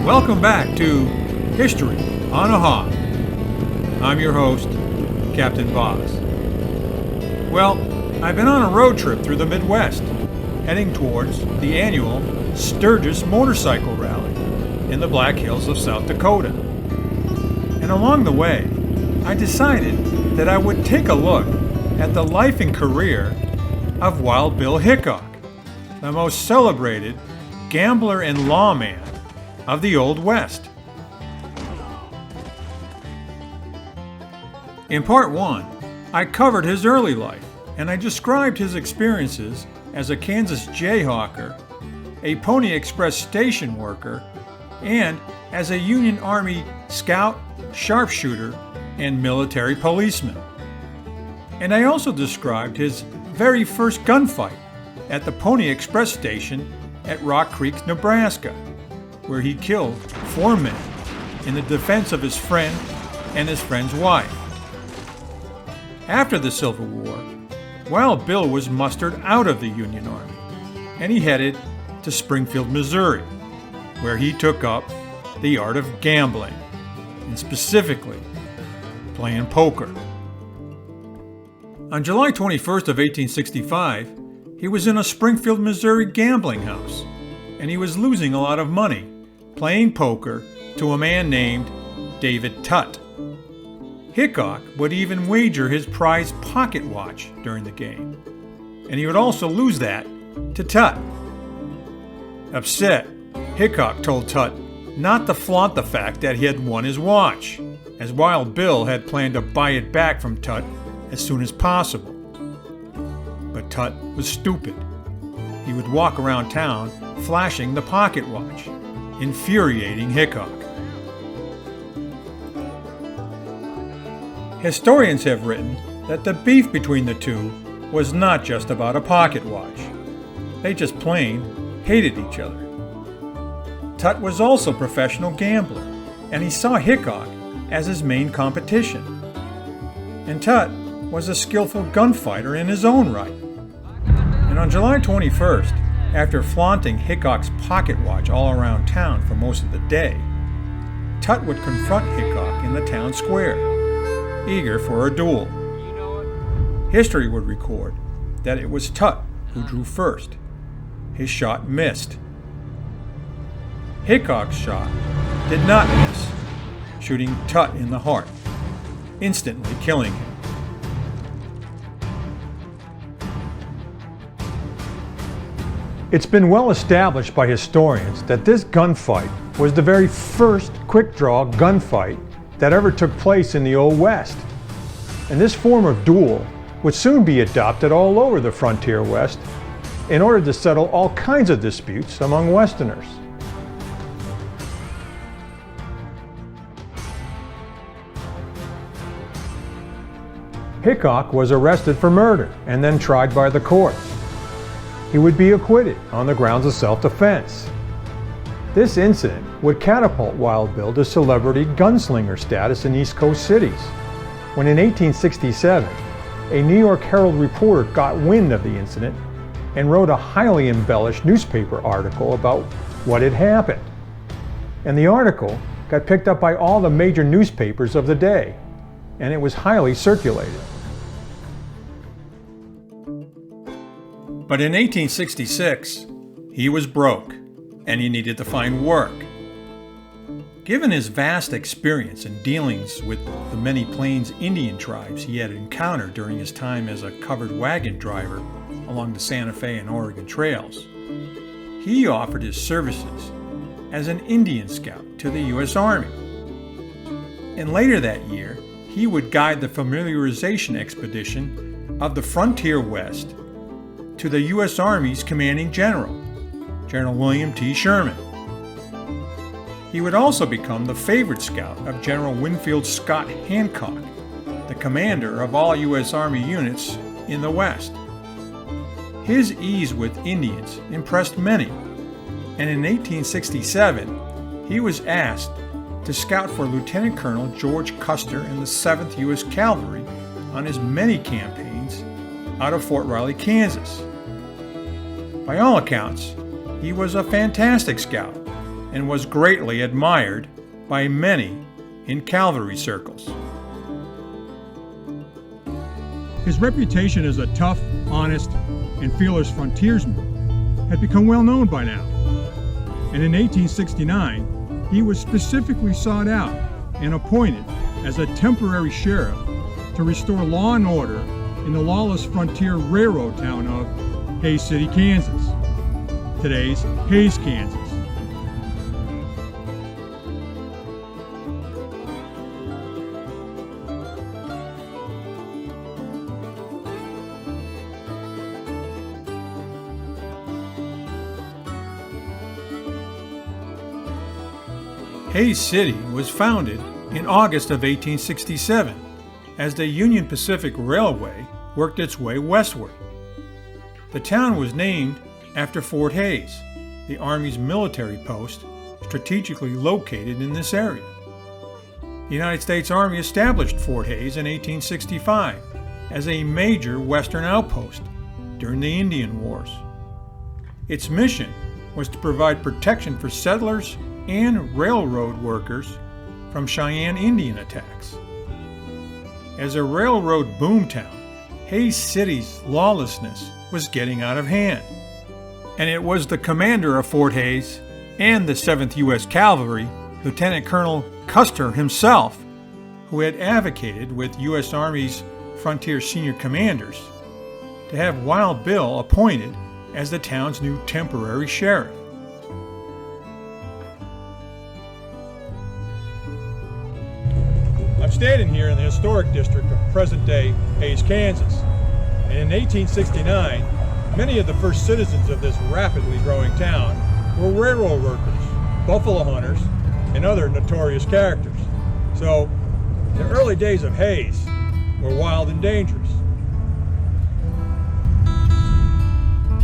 Welcome back to History on a Hog. I'm your host, Cap'n Boz. Well, I've been on a road trip through the Midwest, heading towards the annual Sturgis Motorcycle Rally in the Black Hills of South Dakota. And along the way, I decided that I would take a look at the life and career of Wild Bill Hickok, the most celebrated gambler and lawman of the Old West. In part 1, I covered his early life, and I described his experiences as a Kansas jayhawker, a Pony Express station worker, and as a Union Army scout, sharpshooter, and military policeman. And I also described his very first gunfight at the Pony Express station at Rock Creek, Nebraska, where he killed 4 men in the defense of his friend and his friend's wife. After the Civil War, Wild Bill was mustered out of the Union Army, and he headed to Springfield, Missouri, where he took up the art of gambling, and specifically playing poker. On July 21st of 1865, he was in a Springfield, Missouri gambling house, and he was losing a lot of money playing poker to a man named Davis Tutt. Hickok would even wager his prized pocket watch during the game, and he would also lose that to Tutt. Upset, Hickok told Tutt not to flaunt the fact that he had won his watch, as Wild Bill had planned to buy it back from Tutt as soon as possible. But Tutt was stupid. He would walk around town flashing the pocket watch, infuriating Hickok. Historians have written that the beef between the two was not just about a pocket watch. They just plain hated each other. Tutt was also a professional gambler, and he saw Hickok as his main competition. And Tutt was a skillful gunfighter in his own right. And on July 21st, after flaunting Hickok's pocket watch all around town for most of the day, Tutt would confront Hickok in the town square, eager for a duel. History would record that it was Tutt who drew first. His shot missed. Hickok's shot did not miss, shooting Tutt in the heart, instantly killing him. It's been well established by historians that this gunfight was the very first quick-draw gunfight that ever took place in the Old West. And this form of duel would soon be adopted all over the frontier West in order to settle all kinds of disputes among Westerners. Hickok was arrested for murder and then tried by the courts. He would be acquitted on the grounds of self-defense. This incident would catapult Wild Bill to celebrity gunslinger status in East Coast cities, when in 1867, a New York Herald reporter got wind of the incident and wrote a highly embellished newspaper article about what had happened. And the article got picked up by all the major newspapers of the day, and it was highly circulated. But in 1866, he was broke, and he needed to find work. Given his vast experience in dealings with the many Plains Indian tribes he had encountered during his time as a covered wagon driver along the Santa Fe and Oregon trails, he offered his services as an Indian scout to the U.S. Army. And later that year, he would guide the familiarization expedition of the frontier West to the U.S. Army's commanding general, General William T. Sherman. He would also become the favorite scout of General Winfield Scott Hancock, the commander of all U.S. Army units in the West. His ease with Indians impressed many, and in 1867, he was asked to scout for Lieutenant Colonel George Custer in the 7th U.S. Cavalry on his many campaigns out of Fort Riley, Kansas. By all accounts, he was a fantastic scout and was greatly admired by many in cavalry circles. His reputation as a tough, honest, and fearless frontiersman had become well known by now. And in 1869, he was specifically sought out and appointed as a temporary sheriff to restore law and order in the lawless frontier railroad town of Hays City, Kansas, today's Hays, Kansas. Hays City was founded in August of 1867 as the Union Pacific Railway worked its way westward. The town was named after Fort Hays, the Army's military post strategically located in this area. The United States Army established Fort Hays in 1865 as a major Western outpost during the Indian Wars. Its mission was to provide protection for settlers and railroad workers from Cheyenne Indian attacks. As a railroad boomtown, Hays City's lawlessness was getting out of hand, and it was the commander of Fort Hays and the 7th U.S. Cavalry, Lieutenant Colonel Custer himself, who had advocated with U.S. Army's frontier senior commanders to have Wild Bill appointed as the town's new temporary sheriff. I'm standing here in the historic district of present-day Hays, Kansas. And in 1869, many of the first citizens of this rapidly growing town were railroad workers, buffalo hunters, and other notorious characters. So, the early days of Hays were wild and dangerous.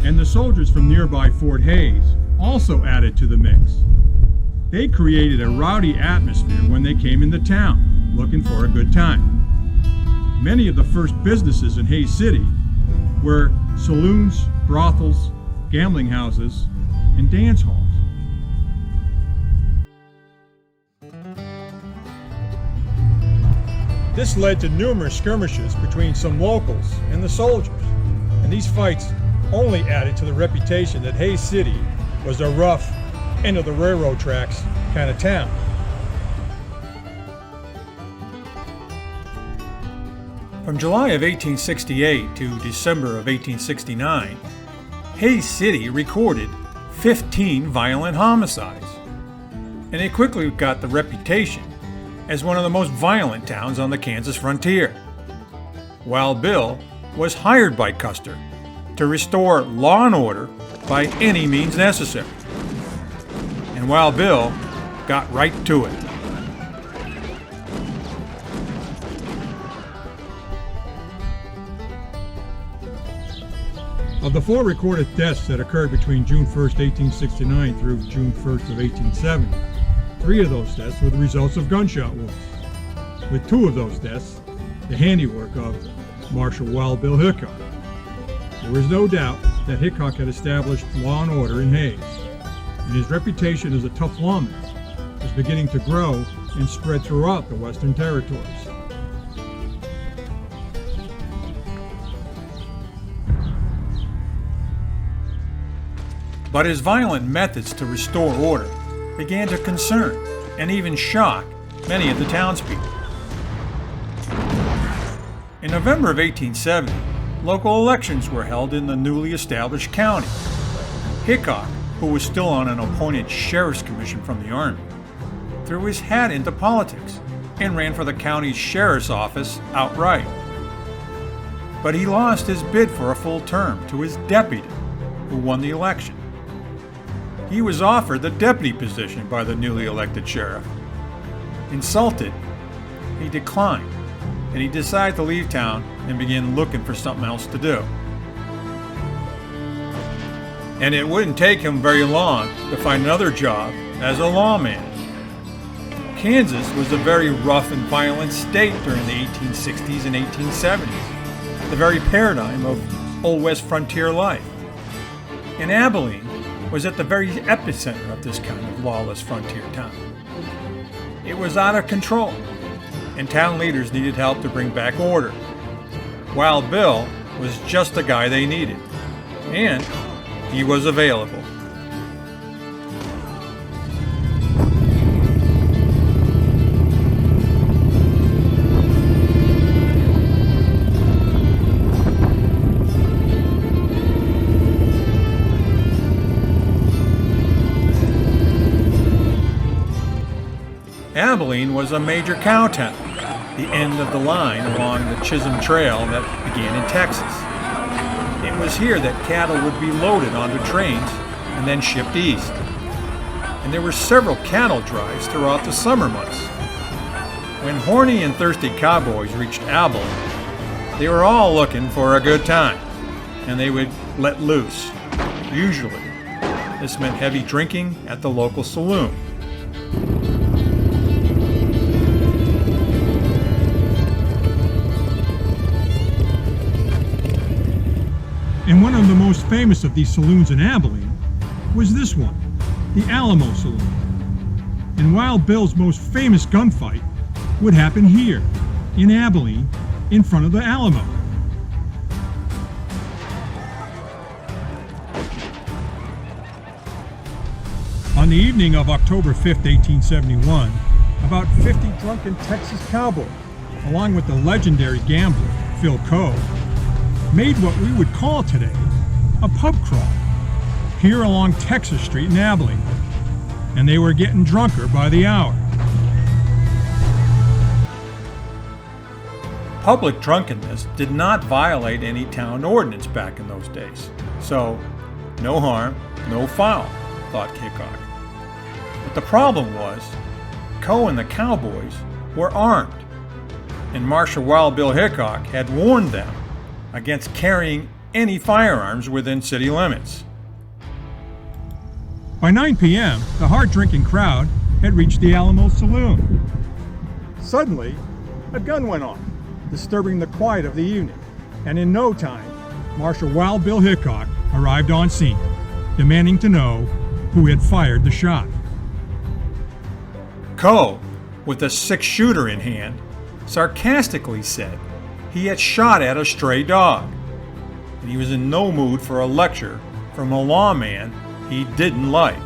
And the soldiers from nearby Fort Hays also added to the mix. They created a rowdy atmosphere when they came into town, looking for a good time. Many of the first businesses in Hays City were saloons, brothels, gambling houses, and dance halls. This led to numerous skirmishes between some locals and the soldiers, and these fights only added to the reputation that Hays City was a rough, end of the railroad tracks kind of town. From July of 1868 to December of 1869, Hays City recorded 15 violent homicides, and it quickly got the reputation as one of the most violent towns on the Kansas frontier. Wild Bill was hired by Custer to restore law and order by any means necessary, and Wild Bill got right to it. Of the 4 recorded deaths that occurred between June 1st, 1869 through June 1st of 1870, 3 of those deaths were the results of gunshot wounds, with 2 of those deaths the handiwork of Marshal Wild Bill Hickok. There is no doubt that Hickok had established law and order in Hays, and his reputation as a tough lawman was beginning to grow and spread throughout the Western Territories. But his violent methods to restore order began to concern and even shock many of the townspeople. In November of 1870, local elections were held in the newly established county. Hickok, who was still on an appointed sheriff's commission from the Army, threw his hat into politics and ran for the county's sheriff's office outright. But he lost his bid for a full term to his deputy, who won the election. He was offered the deputy position by the newly elected sheriff. Insulted, he declined, and he decided to leave town and begin looking for something else to do. And it wouldn't take him very long to find another job as a lawman. Kansas was a very rough and violent state during the 1860s and 1870s, the very paradigm of Old West frontier life. In Abilene, was at the very epicenter of this kind of lawless frontier town. It was out of control, and town leaders needed help to bring back order. Wild Bill was just the guy they needed, and he was available. Abilene was a major cow town, the end of the line along the Chisolm Trail that began in Texas. It was here that cattle would be loaded onto trains and then shipped east. And there were several cattle drives throughout the summer months. When horny and thirsty cowboys reached Abilene, they were all looking for a good time, and they would let loose. Usually, this meant heavy drinking at the local saloon. And one of the most famous of these saloons in Abilene was this one, the Alamo Saloon. And Wild Bill's most famous gunfight would happen here, in Abilene, in front of the Alamo. On the evening of October 5th, 1871, about 50 drunken Texas cowboys, along with the legendary gambler, Phil Coe, made what we would call today a pub crawl here along Texas Street in Abilene, and they were getting drunker by the hour. Public drunkenness did not violate any town ordinance back in those days, so no harm, no foul, thought Hickok. But the problem was, Coe and the cowboys were armed, and Marshal Wild Bill Hickok had warned them against carrying any firearms within city limits. By 9 p.m., the hard-drinking crowd had reached the Alamo Saloon. Suddenly, a gun went off, disturbing the quiet of the evening, and in no time, Marshal Wild Bill Hickok arrived on scene, demanding to know who had fired the shot. Coe, with a six-shooter in hand, sarcastically said he had shot at a stray dog, and he was in no mood for a lecture from a lawman he didn't like.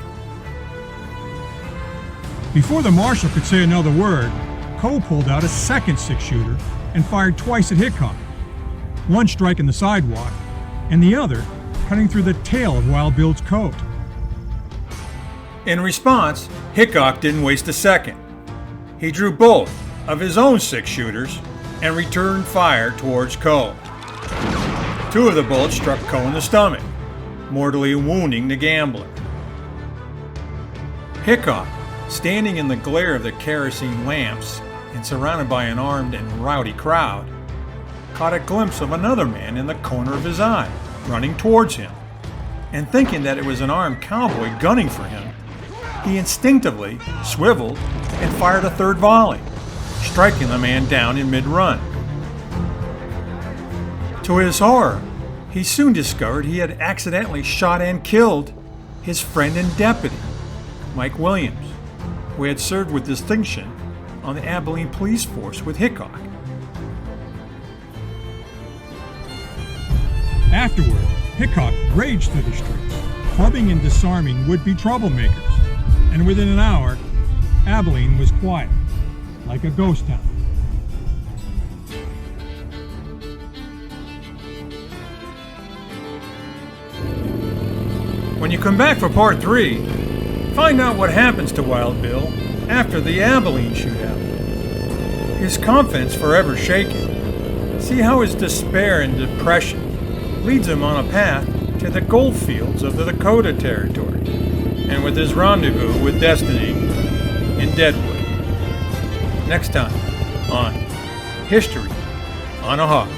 Before the marshal could say another word, Coe pulled out a second six-shooter and fired twice at Hickok, one striking the sidewalk, and the other cutting through the tail of Wild Bill's coat. In response, Hickok didn't waste a second. He drew both of his own six-shooters and returned fire towards Coe. Two of the bullets struck Coe in the stomach, mortally wounding the gambler. Hickok, standing in the glare of the kerosene lamps and surrounded by an armed and rowdy crowd, caught a glimpse of another man in the corner of his eye, running towards him, and thinking that it was an armed cowboy gunning for him, he instinctively swiveled and fired a third volley, striking the man down in mid-run. To his horror, he soon discovered he had accidentally shot and killed his friend and deputy, Mike Williams, who had served with distinction on the Abilene police force with Hickok. Afterward, Hickok raged through the streets, clubbing and disarming would-be troublemakers, and within an hour, Abilene was quiet, like a ghost town. When you come back for part 3, find out what happens to Wild Bill after the Abilene shootout. His confidence forever shaken. See how his despair and depression leads him on a path to the gold fields of the Dakota Territory, and with his rendezvous with destiny in Deadwood. Next time on History on a Hawk.